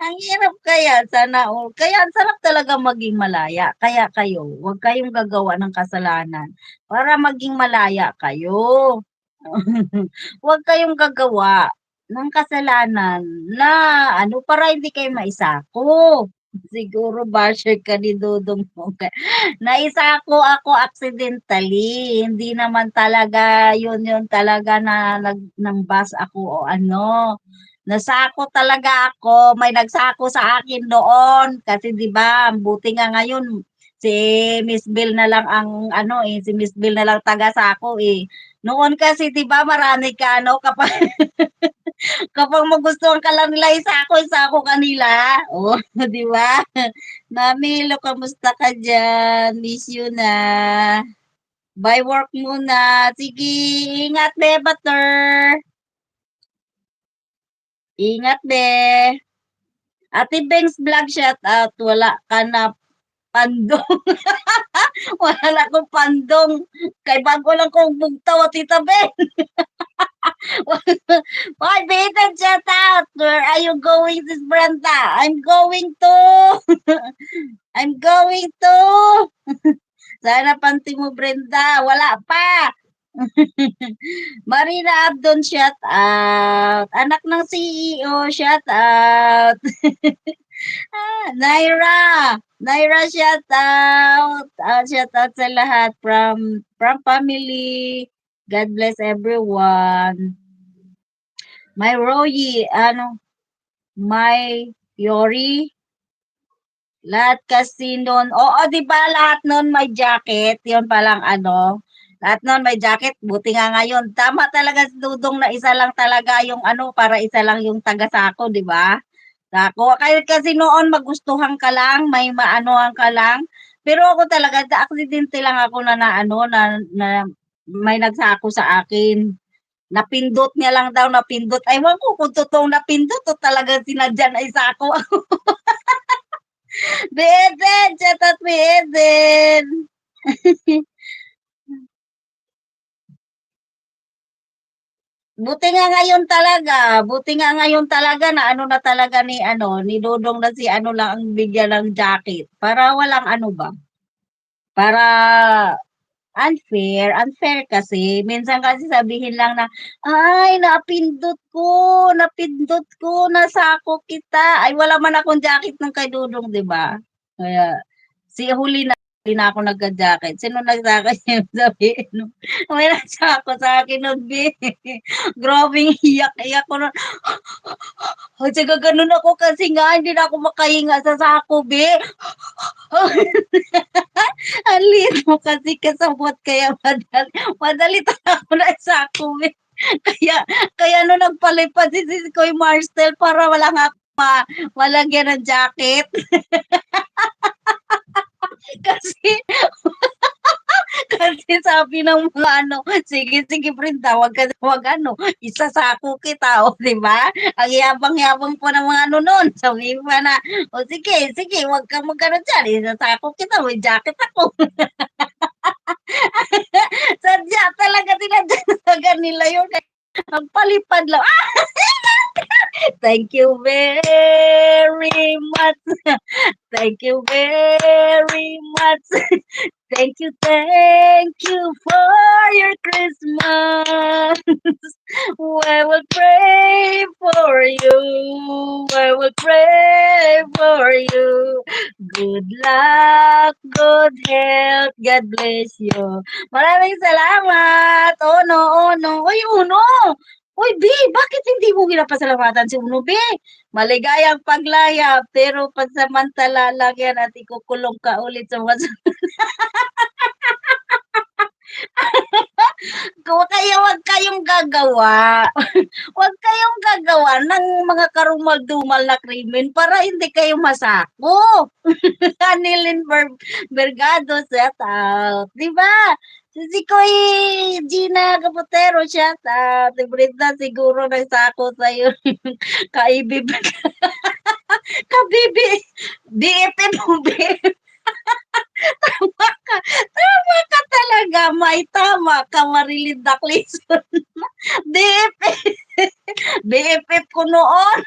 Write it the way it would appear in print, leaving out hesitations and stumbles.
Ang hirap kaya, sana all. Kaya ang sarap talaga maging malaya. Kaya kayo, huwag kayong gagawa ng kasalanan para maging malaya kayo. Huwag kayong gagawa ng kasalanan na ano, para hindi kayo maisako. Siguro basher ka ni Dudong mo. Naisako ako accidentally. Hindi naman talaga yun talaga na ng bus ako o ano. Nasako talaga ako. May nagsako sa akin doon. Kasi 'di ba, buti nga ngayon si Miss Bill na lang ang ano eh, si Miss Bill na lang taga sako eh. Noon kasi 'di ba marami ka ano kapag kapag magustuhan ka lang nila isako kanila. Oh, 'di ba? Mami, hello, kamusta ka diyan? Miss you na. Bye work muna. Sige, ingat be, butter. Ingat be. Ate Bengs vlog shout out. Wala ka na pandong. Wala na akong pandong. Kay bago lang kong bugtaw at Tita Ben. Why Nathan shout out? Where are you going, Sis Brenda? I'm going to. Sana panty mo, Brenda. Wala pa. Marina Abdon, shout out. Anak ng CEO, shout out. Naira. Naira, shout out. Shout out sa lahat from family. God bless everyone. My Royi, ano, my Yori, lahat kasi nun, oo, 'di ba lahat nun may jacket, yun palang ano, lahat nun may jacket, buti nga ngayon, tama talaga si Dudong na isa lang talaga yung ano, para isa lang yung taga-sako, 'di ba? Sako, kaya kasi noon magustuhan ka lang, may maanuhan ka lang, pero ako talaga, aksidente lang ako na naano, na may nagsako sa akin. Napindot niya lang daw, napindot. Ewan ko kung totoong napindot o talagang sinadya na isako ako. Eden, chat out me, Eden. Buti nga ngayon talaga na ano na talaga ni ano, ni Dodong na si ano lang ang bigyan ng jacket. Para walang ano ba, para unfair kasi. Minsan kasi sabihin lang na, ay, napindot ko, nasako kita. Ay, wala man akong jacket ng kay Dudong, di ba? Kaya, huli na ako nagka-jacket. Sino nagsaka niya? Sabihin, no? May nagsako sa akin nun, be. Grabing iyak-iyak ko nun. Kasi gaganon ako kasi nga, hindi na ako makahinga sa sako, be. Ang liit mo kasi kasabot kaya madali ako na sa akin. Kaya kaya nung nagpalipad si Kuya Marcel para wala nga ako malagyan ng jacket. Kasi kasi sabi ng mga ano, sige sige Brenda, wag ano, isasako kita, o di ba? Ang yabang-yabang po ng mga ano noon. Sabi pa na, o sige, sige, wag kang magkano dyan, isasako kita, may jacket ako. Sadya talaga tinadya talaga nila yun. Ang palipad lang. Ah, thank you very much. Thank you very much. Thank you for your Christmas. I will pray for you. I will pray for you. Good luck, good health. God bless you. Maraming salamat. Ono, ono. Uy, Uno. Uy, B, bakit hindi mo ginapasalamatan si Uno, B? Maligayang paglaya, pero pansamantala lang yan at ikukulong ka ulit sa mga kaya wag kayong gagawa. Wag kayong gagawa ng mga karumal-dumal na krimen para hindi kayo masako. Anilin Bergado, shout out. Di ba? Si Koy Gina Caputero, shout out. Si Brenda siguro nagsako sa'yo. Kaibib. Kabibi. BFF mo, BFF. Tama ka. Tama ka talaga. May tama ka, Marilyn Daclison. BFF. BFF ko noon.